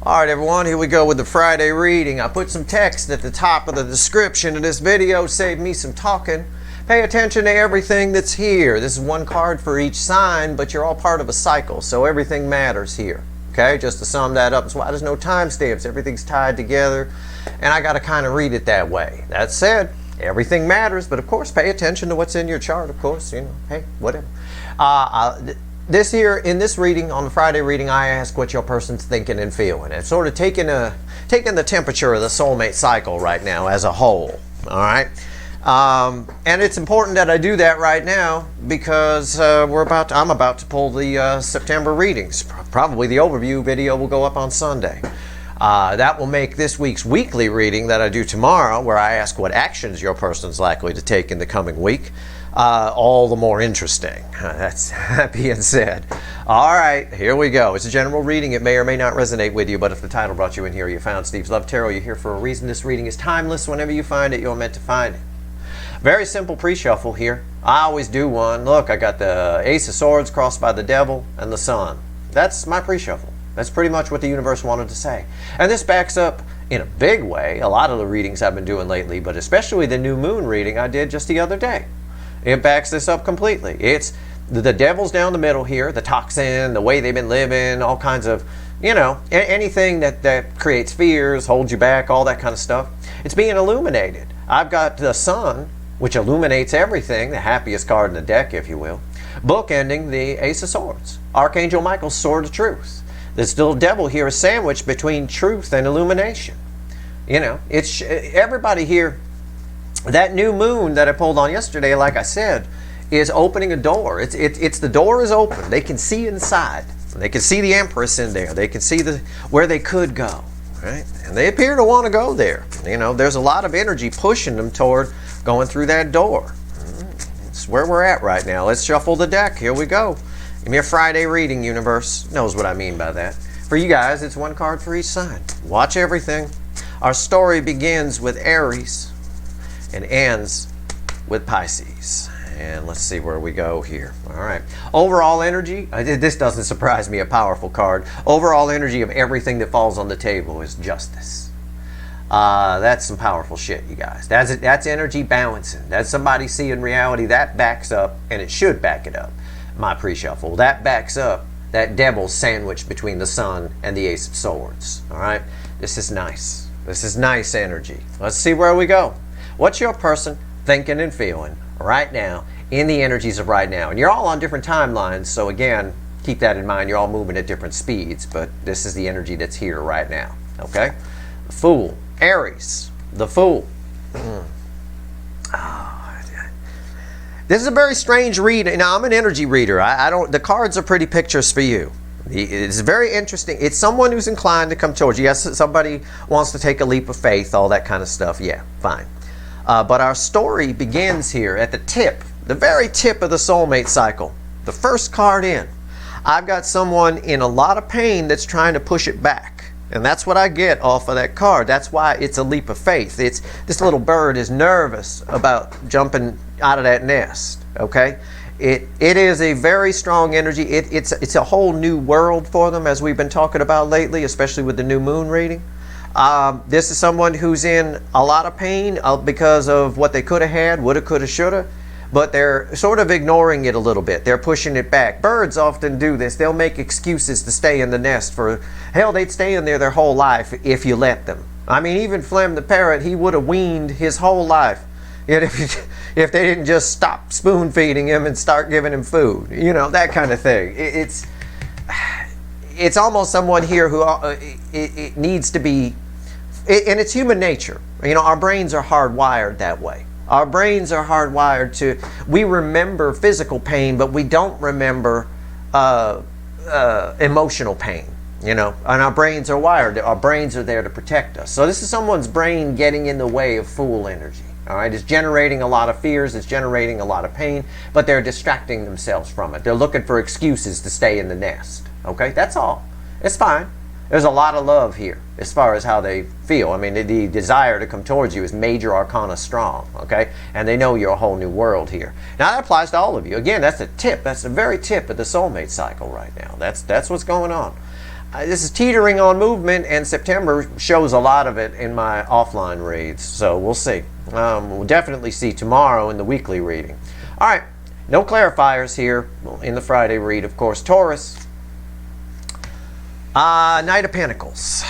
All right, everyone, here we go with the Friday reading. I put some text at the top of the description of this video, saved me some talking. Pay attention to everything that's here. This is one card for each sign, but you're all part of a cycle, so everything matters here. Okay, just to sum that up, that's why there's no timestamps. Everything's tied together, and I got to kind of read it that way. That said, everything matters, but of course, pay attention to what's in your chart, of course. You know, hey, whatever. This here, in this reading, on the Friday reading, I ask what your person's thinking and feeling. It's sort of taking the temperature of the soulmate cycle right now as a whole. All right. And it's important that I do that right now because I'm about to pull the September readings. Probably the overview video will go up on Sunday. That will make this week's weekly reading that I do tomorrow, where I ask what actions your person's likely to take in the coming week, all the more interesting. That being said. All right, here we go. It's a general reading. It may or may not resonate with you, but if the title brought you in here, you found Steve's Love Tarot, you're here for a reason. This reading is timeless. Whenever you find it, you're meant to find it. Very simple pre-shuffle here. I always do one. Look, I got the Ace of Swords crossed by the Devil and the Sun. That's my pre-shuffle. That's pretty much what the universe wanted to say. And this backs up in a big way a lot of the readings I've been doing lately, but especially the new moon reading I did just the other day. It backs this up completely. It's the devil's down the middle here, the toxin, the way they've been living, all kinds of, you know, anything that creates fears, holds you back, all that kind of stuff. It's being illuminated. I've got the Sun, which illuminates everything, the happiest card in the deck, if you will, bookending the Ace of Swords, Archangel Michael's Sword of Truth. This little devil here is sandwiched between truth and illumination. You know, it's everybody here. That new moon that I pulled on yesterday, like I said, is opening a door. It's the door is open. They can see inside. They can see the Empress in there. They can see where they could go, right? And they appear to want to go there. You know, there's a lot of energy pushing them toward going through that door. It's where we're at right now. Let's shuffle the deck. Here we go. Give me a Friday reading, universe. Knows what I mean by that. For you guys, it's one card for each sign. Watch everything. Our story begins with Aries and ends with Pisces. And let's see where we go here. All right. Overall energy, this doesn't surprise me, a powerful card. Overall energy of everything that falls on the table is justice. That's some powerful shit, you guys. That's energy balancing. That's somebody seeing reality. That backs up, and it should back it up, my pre-shuffle. That backs up that devil sandwiched between the Sun and the Ace of Swords. All right? This is nice. This is nice energy. Let's see where we go. What's your person thinking and feeling right now in the energies of right now? And you're all on different timelines, so again, keep that in mind. You're all moving at different speeds, but this is the energy that's here right now. Okay? The Fool. Aries. The Fool. This is a very strange read. Now, I'm an energy reader. The cards are pretty pictures for you. It's very interesting. It's someone who's inclined to come towards you. Yes, somebody wants to take a leap of faith, all that kind of stuff. Yeah, fine. But our story begins here at the tip, the very tip of the soulmate cycle. The first card in. I've got someone in a lot of pain that's trying to push it back. And that's what I get off of that card. That's why it's a leap of faith. This little bird is nervous about jumping out of that nest. Okay? It is a very strong energy. It's a whole new world for them, as we've been talking about lately, especially with the new moon reading. This is someone who's in a lot of pain because of what they could have had, woulda, coulda, shoulda, but they're sort of ignoring it a little bit. They're pushing it back. Birds often do this. They'll make excuses to stay in the nest for, hell, they'd stay in there their whole life if you let them. I mean, even Flem the parrot, he would have weaned his whole life if they didn't just stop spoon feeding him and start giving him food. You know, that kind of thing. It's almost someone here who it needs to be, and it's human nature. You know, our brains are hardwired that way. Our brains are hardwired to, we remember physical pain, but we don't remember emotional pain, you know, and our brains are wired. Our brains are there to protect us. So this is someone's brain getting in the way of Fool energy. All right, it's generating a lot of fears, it's generating a lot of pain, but they're distracting themselves from it. They're looking for excuses to stay in the nest. Okay, that's all. It's fine. There's a lot of love here as far as how they feel. I mean, the desire to come towards you is major arcana strong, okay? And they know you're a whole new world here. Now, that applies to all of you. Again, that's the tip. That's the very tip of the soulmate cycle right now. That's what's going on. this is teetering on movement, and September shows a lot of it in my offline reads. So we'll see. We'll definitely see tomorrow in the weekly reading. All right, no clarifiers here in the Friday read, of course. Taurus, Knight of Pentacles.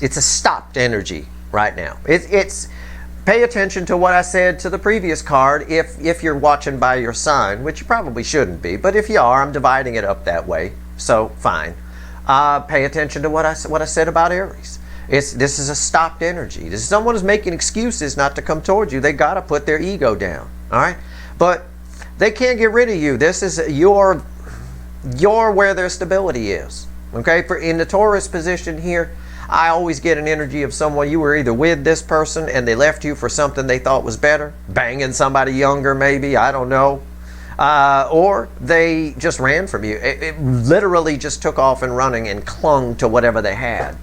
It's a stopped energy right now. It's pay attention to what I said to the previous card if you're watching by your sign, which you probably shouldn't be, but if you are, I'm dividing it up that way, so fine. Pay attention to what I said about Aries. This is a stopped energy. This is someone who's making excuses not to come towards you. They got to put their ego down, all right? But they can't get rid of you. This is you're where their stability is, okay? In the Taurus position here, I always get an energy of someone, you were either with this person and they left you for something they thought was better, banging somebody younger maybe, I don't know. Or they just ran from you. It literally just took off and running and clung to whatever they had.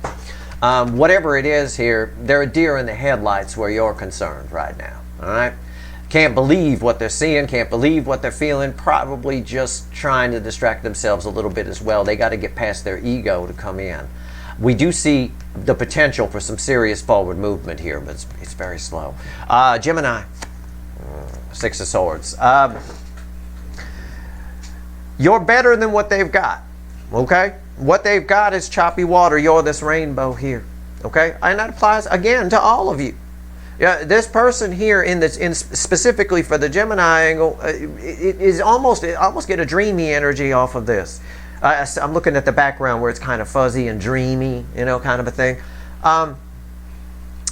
Whatever it is here, they're a deer in the headlights where you're concerned right now. All right? Can't believe what they're seeing, can't believe what they're feeling, probably just trying to distract themselves a little bit as well. They got to get past their ego to come in. We do see the potential for some serious forward movement here, but it's very slow. Gemini, Six of Swords. You're better than what they've got, okay? What they've got is choppy water. You're this rainbow here, okay? And that applies, again, to all of you. Yeah, this person here, specifically for the Gemini angle, it is almost get a dreamy energy off of this. I'm looking at the background where it's kind of fuzzy and dreamy, you know, kind of a thing.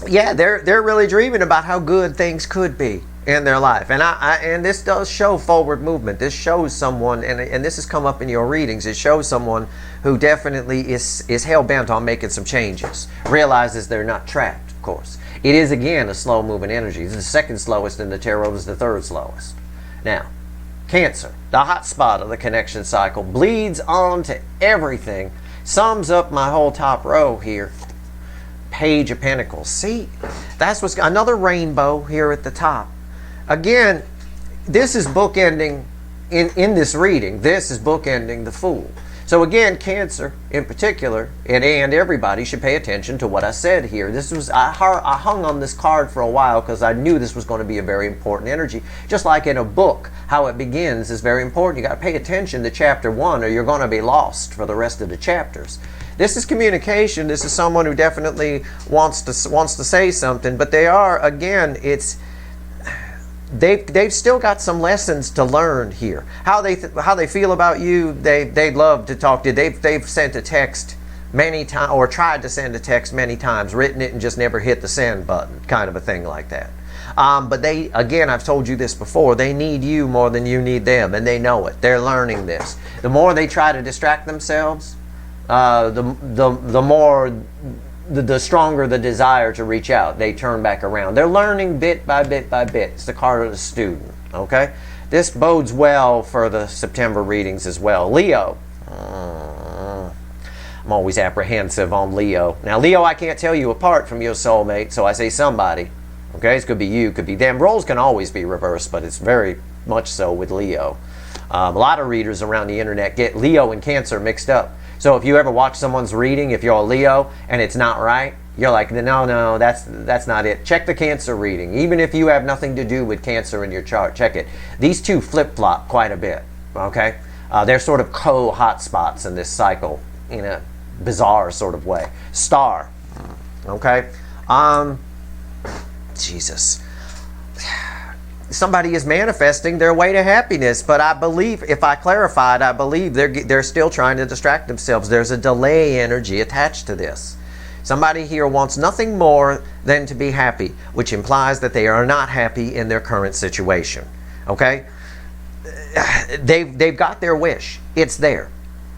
Yeah, they're really dreaming about how good things could be in their life, and this does show forward movement. This shows someone, and this has come up in your readings. It shows someone who definitely is hell bent on making some changes. Realizes they're not trapped. Of course, it is again a slow moving energy. It's the second slowest in the tarot. Is the third slowest. Now, Cancer, the hot spot of the connection cycle, bleeds on to everything. Sums up my whole top row here. Page of Pentacles. See, that's what's another rainbow here at the top. Again, this is bookending in this reading. This is bookending the Fool. So again, Cancer in particular, and everybody should pay attention to what I said here. I hung on this card for a while because I knew this was going to be a very important energy. Just like in a book, how it begins is very important. You got to pay attention to chapter 1 or you're going to be lost for the rest of the chapters. This is communication. This is someone who definitely wants to say something, but they are, again, they've still got some lessons to learn here. How they feel about you, they'd love to talk to you. They've sent a text many times, or tried to send a text many times, written it and just never hit the send button, kind of a thing like that. But they, again, I've told you this before, they need you more than you need them, and they know it. They're learning this. The more they try to distract themselves, the stronger the desire to reach out. They turn back around. They're learning bit by bit by bit. It's the card of the student, okay? This bodes well for the September readings as well. Leo. I'm always apprehensive on Leo. Now, Leo, I can't tell you apart from your soulmate, so I say somebody. Okay? It could be you, could be them. Roles can always be reversed, but it's very much so with Leo. A lot of readers around the internet get Leo and Cancer mixed up. So if you ever watch someone's reading, if you're a Leo and it's not right, you're like, no, that's not it. Check the Cancer reading. Even if you have nothing to do with Cancer in your chart, check it. These two flip-flop quite a bit, okay? They're sort of co-hotspots in this cycle in a bizarre sort of way. Star, okay? Jesus. Somebody is manifesting their way to happiness, but I believe, if I clarified, I believe they're still trying to distract themselves. There's a delay energy attached to this. Somebody here wants nothing more than to be happy, which implies that they are not happy in their current situation. Okay? They've got their wish. It's there.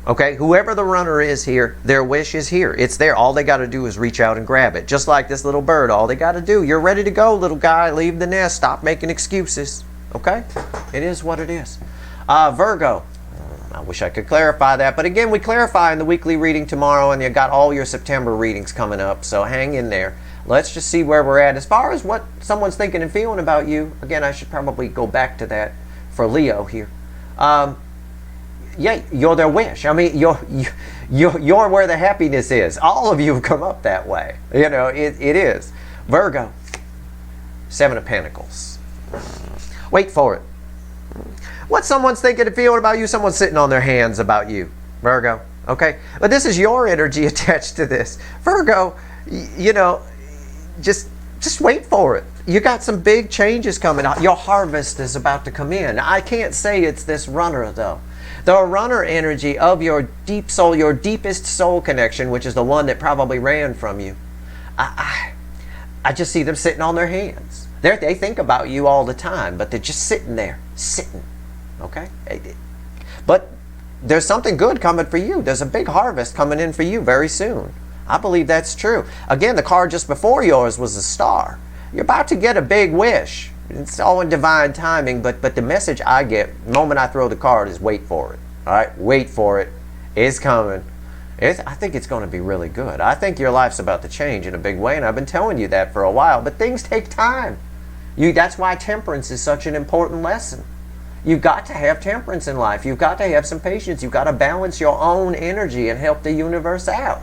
Okay? Whoever the runner is here, their wish is here. It's there. All they got to do is reach out and grab it. Just like this little bird. All they got to do, you're ready to go, little guy. Leave the nest. Stop making excuses. Okay? It is what it is. Virgo. I wish I could clarify that. But again, we clarify in the weekly reading tomorrow, and you got all your September readings coming up. So hang in there. Let's just see where we're at. As far as what someone's thinking and feeling about you, again, I should probably go back to that for Leo here. yeah, you're their wish. I mean, you're where the happiness is. All of you have come up that way. You know, it is. Virgo, Seven of Pentacles. Wait for it. What someone's thinking and feeling about you, someone's sitting on their hands about you, Virgo. Okay? But this is your energy attached to this. Virgo, you know, just wait for it. You got some big changes coming out. Your harvest is about to come in. I can't say it's this runner, though. The runner energy of your deep soul, your deepest soul connection, which is the one that probably ran from you. I just see them sitting on their hands. They think about you all the time, but they're just sitting there, sitting. Okay? But there's something good coming for you. There's a big harvest coming in for you very soon. I believe that's true. Again, the card just before yours was a star. You're about to get a big wish. It's all in divine timing, but the message I get the moment I throw the card is wait for it. All right? Wait for it. It's coming. I think it's going to be really good. I think your life's about to change in a big way, and I've been telling you that for a while, but things take time. That's why temperance is such an important lesson. You've got to have temperance in life. You've got to have some patience. You've got to balance your own energy and help the universe out.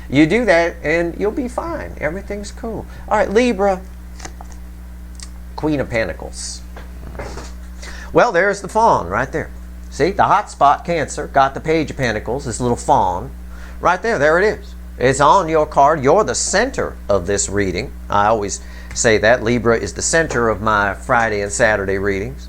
You do that and you'll be fine. Everything's cool. All right, Libra, Queen of Pentacles. Well, there's the fawn right there. See, the hot spot, Cancer, got the Page of Pentacles, this little fawn. Right there, there it is. It's on your card. You're the center of this reading. I always say that. Libra is the center of my Friday and Saturday readings.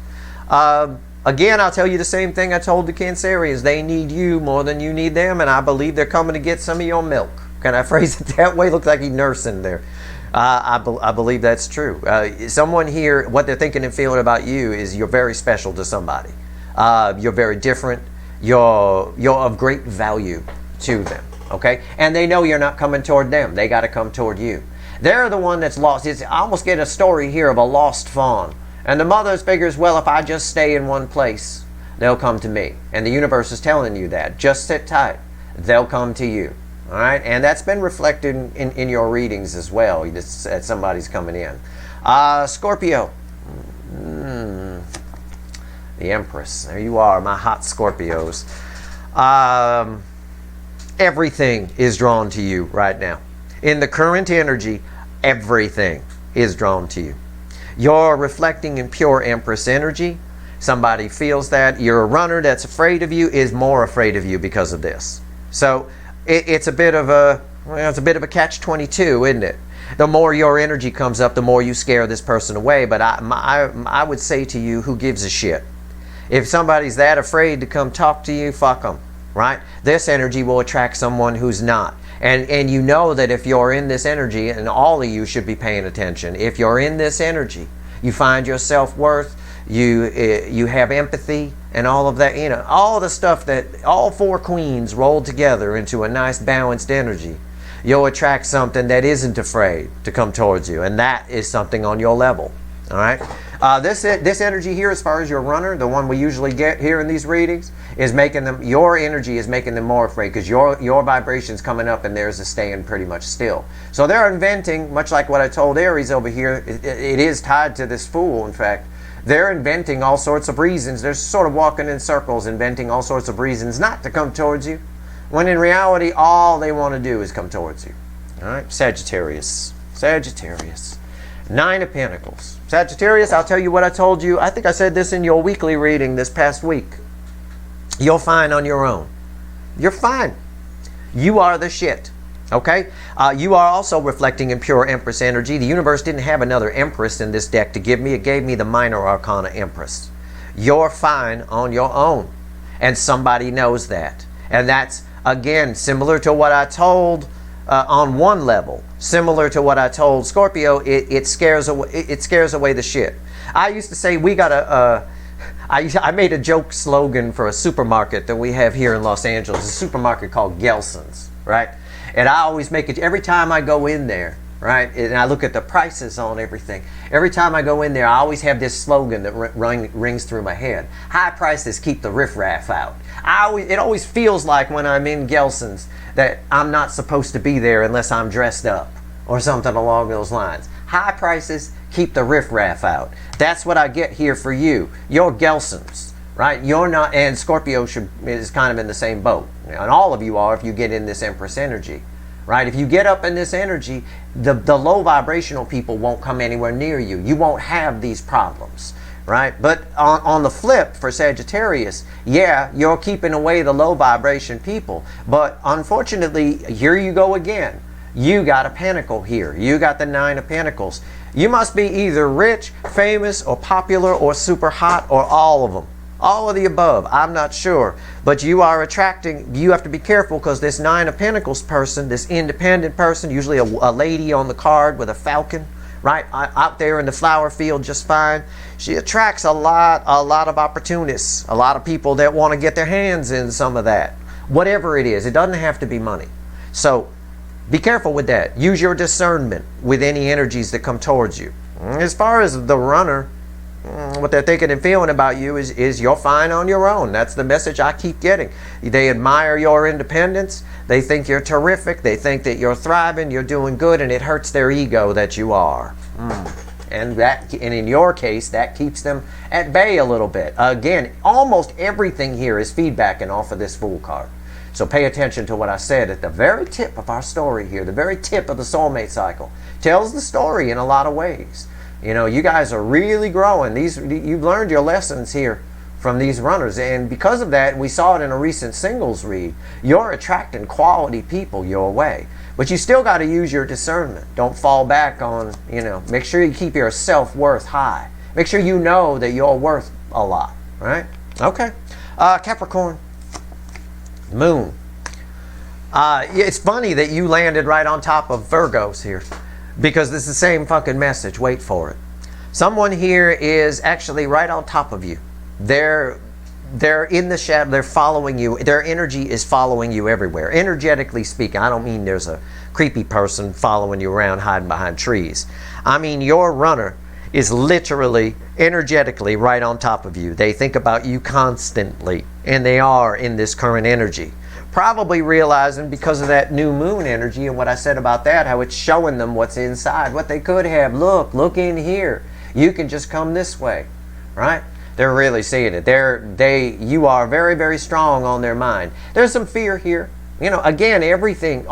Again, I'll tell you the same thing I told the Cancerians. They need you more than you need them, and I believe they're coming to get some of your milk. Can I phrase it that way? Looks like he's nursing there. I believe that's true. Someone here, what they're thinking and feeling about you is you're very special to somebody. You're very different. You're of great value to them. Okay? And they know you're not coming toward them. They got to come toward you. They're the one that's lost. I almost get a story here of a lost fawn. And the mother figures, well, if I just stay in one place, they'll come to me. And the universe is telling you that. Just sit tight. They'll come to you. All right? And that's been reflected in your readings as well, that somebody's coming in. Scorpio. The Empress. There you are, my hot Scorpios. Everything is drawn to you right now. In the current energy, everything is drawn to you. You're reflecting in pure Empress energy. Somebody feels that. You're a runner that's afraid of you, is more afraid of you because of this. So it's a bit of a catch-22, isn't it? The more your energy comes up, the more you scare this person away. But I would say to you, who gives a shit? If somebody's that afraid to come talk to you, fuck them, right? This energy will attract someone who's not. And you know that if you're in this energy, and all of you should be paying attention, if you're in this energy, you find your self-worth, you have empathy, and all of that, you know, all the stuff that all four queens rolled together into a nice balanced energy, you'll attract something that isn't afraid to come towards you, and that is something on your level. All right. This energy here, as far as your runner, the one we usually get here in these readings, is making them. Your energy is making them more afraid because your vibration's coming up and theirs is staying pretty much still. So they're inventing, much like what I told Aries over here. It is tied to this Fool. In fact, they're inventing all sorts of reasons. They're sort of walking in circles, inventing all sorts of reasons not to come towards you, when in reality, all they want to do is come towards you. All right, Sagittarius. Sagittarius. Nine of Pentacles. Sagittarius, I'll tell you what I told you. I think I said this in your weekly reading this past week. You're fine on your own. You're fine. You are the shit. Okay? You are also reflecting in pure Empress energy. The universe didn't have another Empress in this deck to give me. It gave me the Minor Arcana Empress. You're fine on your own. And somebody knows that. And that's, again, similar to what I told on one level. Similar to what I told Scorpio, it scares away the shit. I used to say we got I made a joke slogan for a supermarket that we have here in Los Angeles, a supermarket called Gelson's, right? And I always make it, every time I go in there, right, and I look at the prices on everything, every time I go in there, I always have this slogan that rings through my head. High prices keep the riffraff out. It always feels like when I'm in Gelson's that I'm not supposed to be there unless I'm dressed up or something along those lines. High prices keep the riffraff out. That's what I get here for you. Your Gelson's. right? You're not, and Scorpio is kind of in the same boat. And all of you are if you get in this Empress energy, right? If you get up in this energy, the low vibrational people won't come anywhere near you. You won't have these problems, right? But on the flip, for Sagittarius, yeah, you're keeping away the low vibration people. But unfortunately, here you go again. You got a pentacle here. You got the 9 of Pentacles. You must be either rich, famous, or popular, or super hot, or all of them. All of the above. I'm not sure. But you are attracting, you have to be careful because this 9 of Pentacles person, this independent person, usually a lady on the card with a falcon, right, out there in the flower field just fine. She attracts a lot of opportunists, a lot of people that want to get their hands in some of that. Whatever it is, it doesn't have to be money. So be careful with that. Use your discernment with any energies that come towards you. As far as the runner, what they're thinking and feeling about you is you're fine on your own. That's the message I keep getting. They admire your independence. They think you're terrific. They think that you're thriving, you're doing good, and it hurts their ego that you are. And in your case, that keeps them at bay a little bit. Again, almost everything here is feedbacking off of this Fool card. So pay attention to what I said at the very tip of our story here, the very tip of the soulmate cycle. Tells the story in a lot of ways. You know, you guys are really growing. You've learned your lessons here from these runners. And because of that, we saw it in a recent singles read. You're attracting quality people your way. But you still got to use your discernment. Don't fall back on, make sure you keep your self-worth high. Make sure you know that you're worth a lot, right? Okay. Capricorn. Moon. It's funny that you landed right on top of Virgos here because it's the same fucking message. Wait for it. Someone here is actually right on top of you. They're in the shadow. They're following you. Their energy is following you everywhere. Energetically speaking, I don't mean there's a creepy person following you around hiding behind trees. I mean your runner is literally, energetically right on top of you. They think about you constantly, and they are in this current energy. Probably realizing because of that new moon energy and what I said about that, how it's showing them what's inside, what they could have. Look in here. You can just come this way, right? They're really seeing it. You are very, very strong on their mind. There's some fear here. Again, everything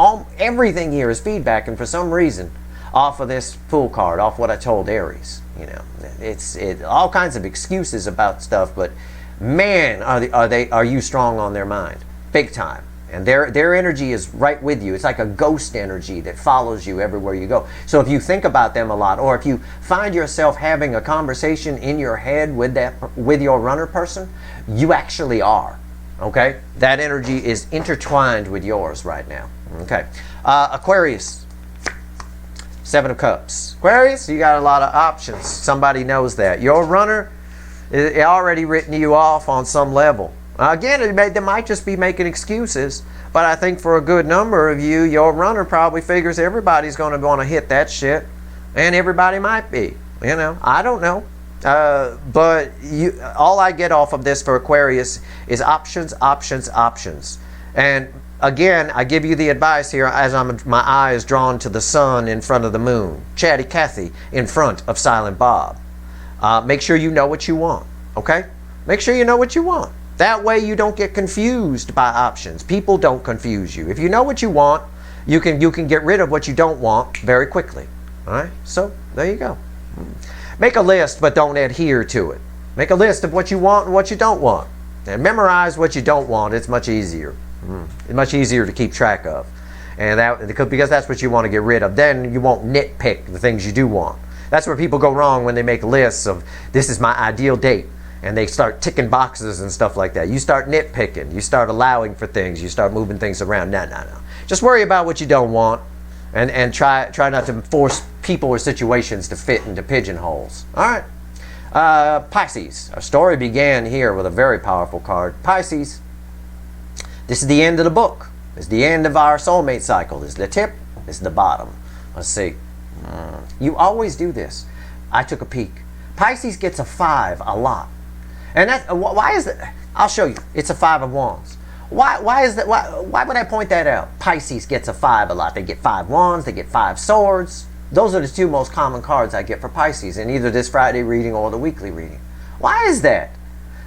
here is feedback, and for some reason, off of this Fool card, off what I told Aries. It's all kinds of excuses about stuff, but man, are you strong on their mind, big time. And their energy is right with you. It's like a ghost energy that follows you everywhere you go. So if you think about them a lot, or if you find yourself having a conversation in your head with your runner person, you actually are. Okay, that energy is intertwined with yours right now. Okay, Aquarius. 7 of Cups. Aquarius, you got a lot of options. Somebody knows that. Your runner is already written you off on some level. Again, they might just be making excuses, but I think for a good number of you, your runner probably figures everybody's going to want to hit that shit, and everybody might be. I don't know. But all I get off of this for Aquarius is options, options, options. And again, I give you the advice here as my eye is drawn to the sun in front of the moon. Chatty Cathy in front of Silent Bob. Make sure you know what you want, okay? Make sure you know what you want. That way you don't get confused by options. People don't confuse you. If you know what you want, you can get rid of what you don't want very quickly. All right? So there you go. Make a list, but don't adhere to it. Make a list of what you want and what you don't want. And memorize what you don't want. It's much easier. It's much easier to keep track of. And because that's what you want to get rid of. Then you won't nitpick the things you do want. That's where people go wrong when they make lists of, this is my ideal date. And they start ticking boxes and stuff like that. You start nitpicking. You start allowing for things. You start moving things around. No. Just worry about what you don't want. And try not to force people or situations to fit into pigeonholes. All right. Pisces. Our story began here with a very powerful card. Pisces. This is the end of the book. It's the end of our soulmate cycle. This is the tip. This is the bottom. Let's see. You always do this. I took a peek. Pisces gets a 5 a lot. And why is that? I'll show you. It's a 5 of Wands. Why is that? Why would I point that out? Pisces gets a 5 a lot. They get 5 Wands. They get 5 Swords. Those are the 2 most common cards I get for Pisces in either this Friday reading or the weekly reading. Why is that?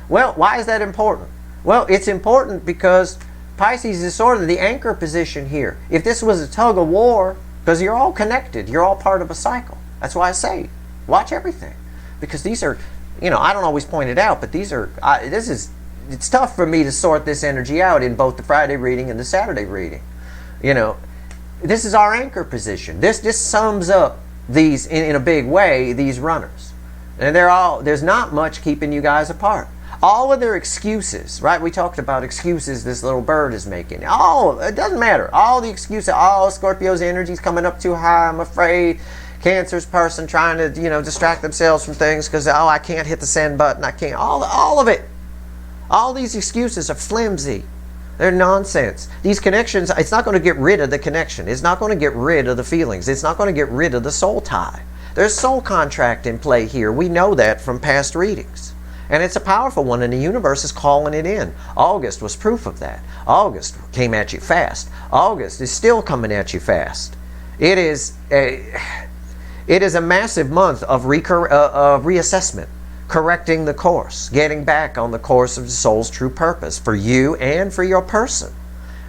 Well, why is that important? Well, it's important because Pisces is sort of the anchor position here. If this was a tug of war, because you're all connected, you're all part of a cycle. That's why I say, watch everything. Because these are, you know, I don't always point it out, but these are, it's tough for me to sort this energy out in both the Friday reading and the Saturday reading. You know, this is our anchor position. This sums up these, in a big way, these runners. And there's not much keeping you guys apart. All of their excuses, right? We talked about excuses this little bird is making. Oh, it doesn't matter. All the excuses, Scorpio's energy's coming up too high, I'm afraid. Cancer's person trying to, you know, distract themselves from things because, I can't hit the send button. I can't. All of it. All these excuses are flimsy. They're nonsense. These connections, it's not going to get rid of the connection. It's not going to get rid of the feelings. It's not going to get rid of the soul tie. There's soul contract in play here. We know that from past readings. And it's a powerful one, and the universe is calling it in. August was proof of that. August came at you fast. August is still coming at you fast. It is a massive month of reassessment, correcting the course, getting back on the course of the soul's true purpose for you and for your person.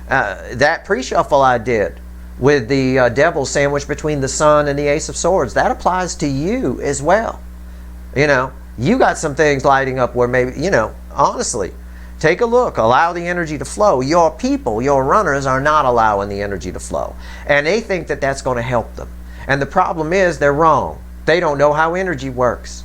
That pre-shuffle I did with the devil sandwiched between the sun and the ace of swords, that applies to you as well. You know, you got some things lighting up where maybe, you know, honestly, take a look, allow the energy to flow. Your people, your runners are not allowing the energy to flow. And they think that that's going to help them. And the problem is they're wrong. They don't know how energy works.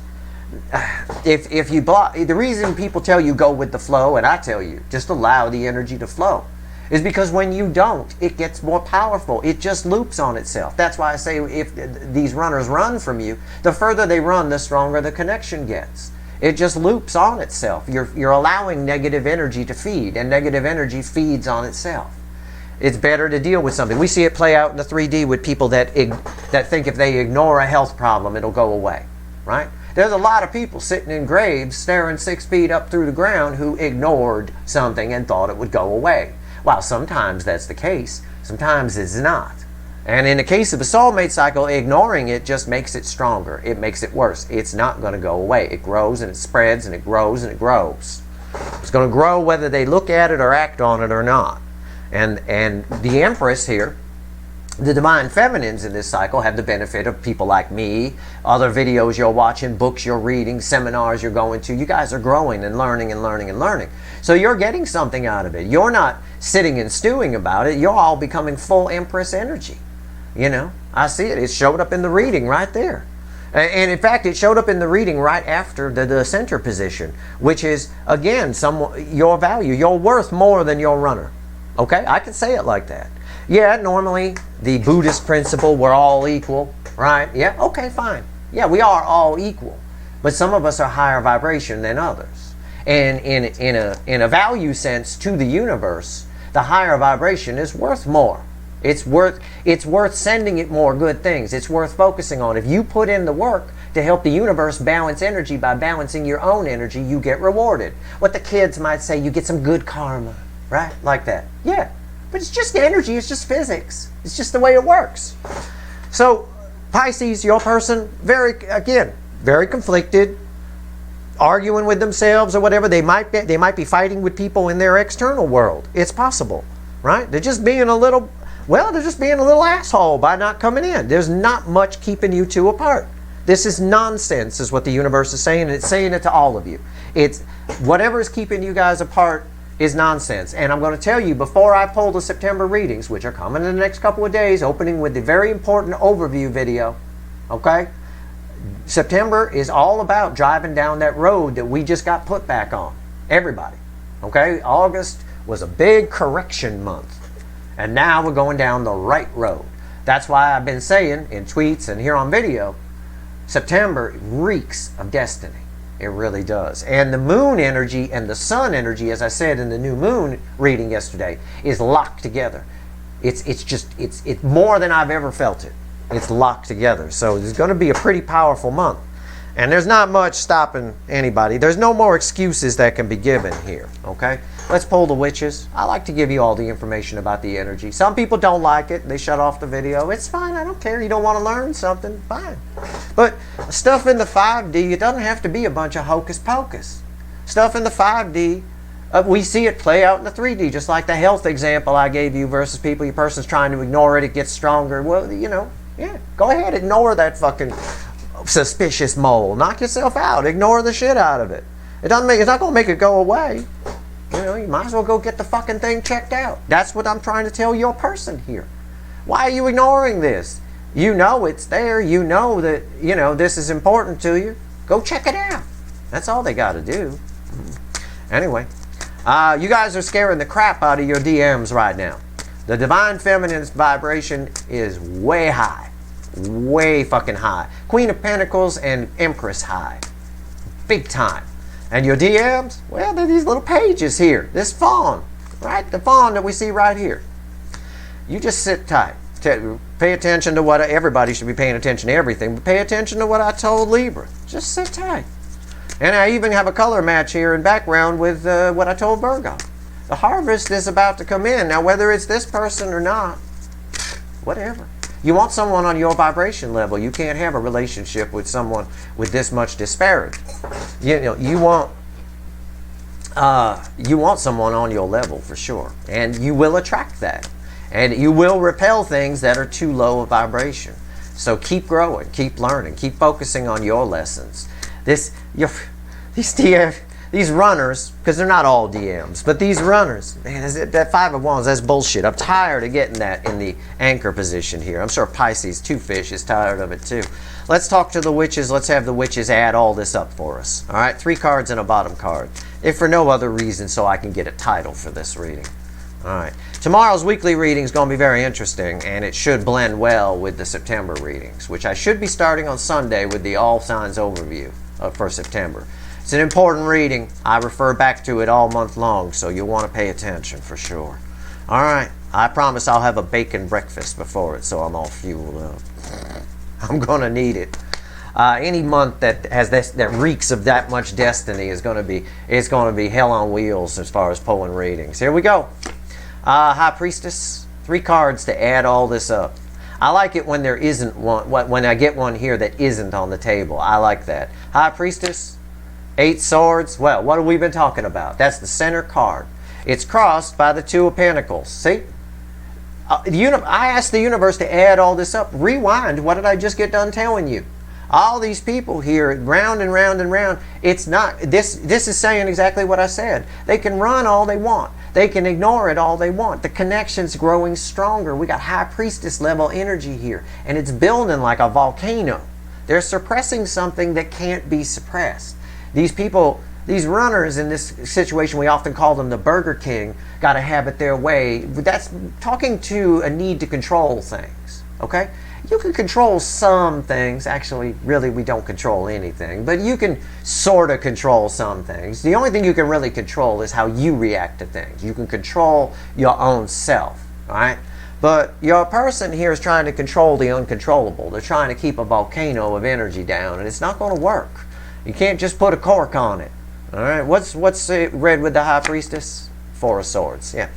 If you block, the reason people tell you go with the flow, and I tell you just allow the energy to flow, is because when you don't, it gets more powerful. It just loops on itself. That's why I say if these runners run from you, the further they run, the stronger the connection gets. It just loops on itself. You're allowing negative energy to feed, and negative energy feeds on itself. It's better to deal with something. We see it play out in the 3D with people that think if they ignore a health problem, it'll go away, right? There's a lot of people sitting in graves staring 6 feet up through the ground who ignored something and thought it would go away. While sometimes that's the case, sometimes it's not. And in the case of a soulmate cycle, ignoring it just makes it stronger. It makes it worse. It's not going to go away. It grows and it spreads and it grows and it grows. It's going to grow whether they look at it or act on it or not. And the Empress here, the divine feminines in this cycle have the benefit of people like me, other videos you're watching, books you're reading, seminars you're going to. You guys are growing and learning and learning and learning. So you're getting something out of it. You're not sitting and stewing about it. You're all becoming full Empress energy. You know, I see it. It showed up in the reading right there. And in fact, it showed up in the reading right after the center position, which is, again, your value. You're worth more than your runner. Okay? I can say it like that. Yeah, normally the Buddhist principle, we're all equal, right? Yeah, okay, fine. Yeah, we are all equal. But some of us are higher vibration than others. And in a value sense to the universe, the higher vibration is worth more. It's worth sending it more good things. It's worth focusing on. If you put in the work to help the universe balance energy by balancing your own energy, you get rewarded. What the kids might say, you get some good karma, right? Like that. Yeah. But it's just energy, it's just physics. It's just the way it works. So, Pisces, your person, very conflicted, arguing with themselves or whatever. They might be fighting with people in their external world. It's possible, right? They're just being a little asshole by not coming in. There's not much keeping you two apart. This is nonsense, is what the universe is saying, and it's saying it to all of you. It's whatever is keeping you guys apart is nonsense. And I'm going to tell you, before I pull the September readings, which are coming in the next couple of days, opening with the very important overview video, okay? September is all about driving down that road that we just got put back on. Everybody, okay? August was a big correction month. And now we're going down the right road. That's why I've been saying in tweets and here on video, September reeks of destiny. It really does. And the moon energy and the sun energy, as I said in the new moon reading yesterday, is locked together. It's more than I've ever felt it. It's locked together. So it's going to be a pretty powerful month. And there's not much stopping anybody. There's no more excuses that can be given here. Okay? Let's pull the witches. I like to give you all the information about the energy. Some people don't like it. They shut off the video. It's fine. I don't care. You don't want to learn something. Fine. But stuff in the 5D, it doesn't have to be a bunch of hocus pocus. Stuff in the 5D, we see it play out in the 3D, just like the health example I gave you versus people, your person's trying to ignore it, it gets stronger. Well, you know, yeah, go ahead, ignore that fucking suspicious mole. Knock yourself out. Ignore the shit out of it. It's not going to make it go away. You know, you might as well go get the fucking thing checked out. That's what I'm trying to tell your person here. Why are you ignoring this? You know it's there. You know that, you know, this is important to you. Go check it out. That's all they got to do. Anyway, you guys are scaring the crap out of your DMs right now. The divine feminine's vibration is way high. Way fucking high. Queen of Pentacles and Empress high. Big time. And your DMs, well, they're these little pages here. This fawn, right? The fawn that we see right here. You just sit tight. Pay attention to what everybody should be paying attention to everything, but pay attention to what I told Libra. Just sit tight. And I even have a color match here in background with what I told Virgo. The harvest is about to come in. Now, whether it's this person or not, whatever. You want someone on your vibration level. You can't have a relationship with someone with this much disparity. You know, you want someone on your level for sure, and you will attract that, and you will repel things that are too low a vibration. So keep growing, keep learning, keep focusing on your lessons. These runners, because they're not all DMs, but these runners, man, that 5 of Wands, that's bullshit. I'm tired of getting that in the anchor position here. I'm sure Pisces, 2 fish, is tired of it too. Let's talk to the witches. Let's have the witches add all this up for us. All right, 3 cards and a bottom card. If for no other reason, so I can get a title for this reading. All right, tomorrow's weekly reading is going to be very interesting, and it should blend well with the September readings, which I should be starting on Sunday with the all signs overview for September. It's an important reading. I refer back to it all month long, so you'll want to pay attention for sure. All right. I promise I'll have a bacon breakfast before it, so I'm all fueled up. I'm going to need it. Any month that has this, that reeks of that much destiny is going to be hell on wheels as far as pulling readings. Here we go. High Priestess. 3 cards to add all this up. I like it when there isn't one. When I get one here that isn't on the table. I like that. High Priestess. 8 swords. Well, what have we been talking about? That's the center card. It's crossed by the 2 of Pentacles. See? I asked the universe to add all this up. Rewind. What did I just get done telling you? All these people here, round and round and round. It's not. This is saying exactly what I said. They can run all they want. They can ignore it all they want. The connection's growing stronger. We got High Priestess level energy here, and it's building like a volcano. They're suppressing something that can't be suppressed. These people, these runners in this situation, we often call them the Burger King, got to have it their way. That's talking to a need to control things, okay? You can control some things. Actually, really, we don't control anything. But you can sort of control some things. The only thing you can really control is how you react to things. You can control your own self, all right? But your person here is trying to control the uncontrollable. They're trying to keep a volcano of energy down, and it's not going to work. You can't just put a cork on it. All right. What's read with the High Priestess? 4 of Swords. Yeah.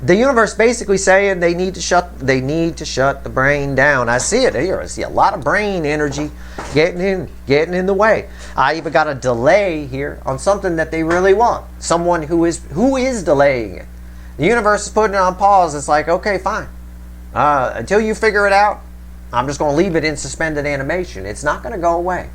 The universe basically saying they need to shut the brain down. I see it here. I see a lot of brain energy getting in the way. I even got a delay here on something that they really want. Someone who is delaying it. The universe is putting it on pause. It's like, okay, fine. Until you figure it out, I'm just going to leave it in suspended animation. It's not going to go away.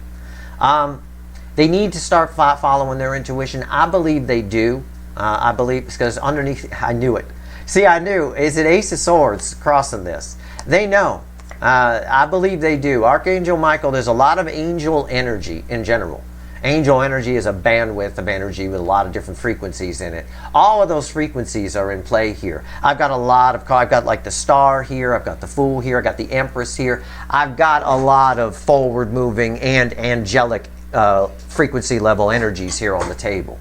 They need to start following their intuition. I believe they do. I believe, because underneath, I knew it. See, I knew. Is it Ace of Swords crossing this? They know. I believe they do. Archangel Michael, there's a lot of angel energy in general. Angel energy is a bandwidth of energy with a lot of different frequencies in it. All of those frequencies are in play here. I've got a lot of, I've got like the Star here, I've got the Fool here, I've got the Empress here. I've got a lot of forward moving and angelic frequency level energies here on the table,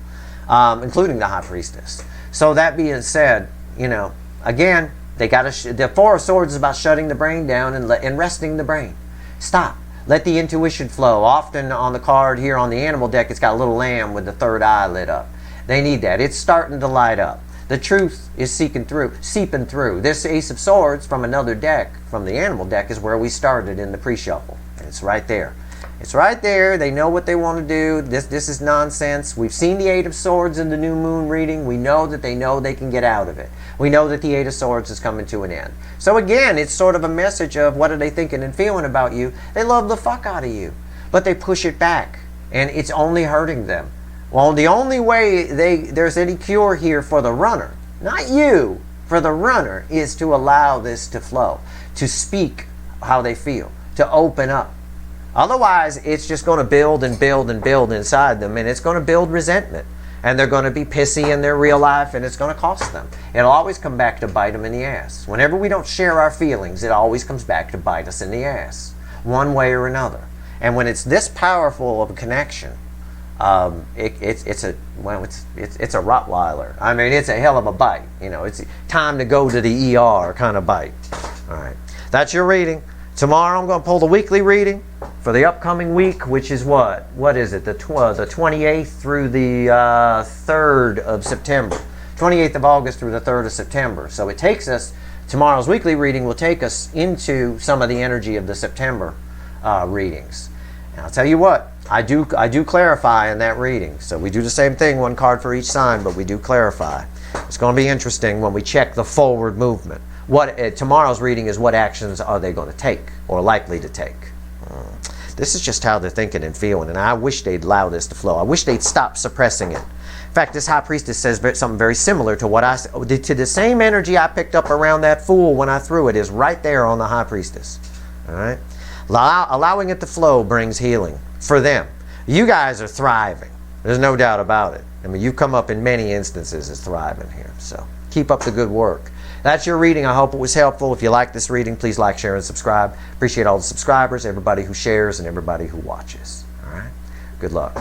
including the High Priestess. So that being said, you know, again, they got to, the 4 of Swords is about shutting the brain down and resting the brain. Stop. Let the intuition flow. Often on the card here on the animal deck, it's got a little lamb with the 3rd eye lit up. They need that. It's starting to light up. The truth is seeping through. This Ace of Swords from another deck, from the animal deck, is where we started in the pre-shuffle. And it's right there. It's right there. They know what they want to do. This is nonsense. We've seen the Eight of Swords in the new moon reading. We know that they know they can get out of it. We know that the Eight of Swords is coming to an end. So again, it's sort of a message of what are they thinking and feeling about you. They love the fuck out of you, but they push it back, and it's only hurting them. Well, the only way there's any cure here for the runner, not you, for the runner, is to allow this to flow, to speak how they feel, to open up. Otherwise, it's just going to build and build and build inside them, and it's going to build resentment. And they're going to be pissy in their real life, and it's going to cost them. It'll always come back to bite them in the ass. Whenever we don't share our feelings, it always comes back to bite us in the ass, one way or another. And when it's this powerful of a connection, it's a Rottweiler. I mean, it's a hell of a bite. You know, it's time to go to the ER kind of bite. All right, that's your reading. Tomorrow I'm going to pull the weekly reading for the upcoming week, which is what? What is it? The 28th through the 3rd of September. 28th of August through the 3rd of September. So it takes us, tomorrow's weekly reading will take us into some of the energy of the September readings. And I'll tell you what, I do clarify in that reading. So we do the same thing, one card for each sign, but we do clarify. It's going to be interesting when we check the forward movement. Tomorrow's reading is what actions are they going to take or likely to take. This is just how they're thinking and feeling, and I wish they'd allow this to flow. I wish they'd stop suppressing it. In fact, this High Priestess says something very similar to what to the same energy I picked up around that Fool when I threw it is right there on the High Priestess. All right, allowing it to flow brings healing for them. You guys are thriving. There's no doubt about it. I mean, you come up in many instances as thriving here. So keep up the good work. That's your reading. I hope it was helpful. If you like this reading, please like, share, and subscribe. Appreciate all the subscribers, everybody who shares, and everybody who watches. All right? Good luck.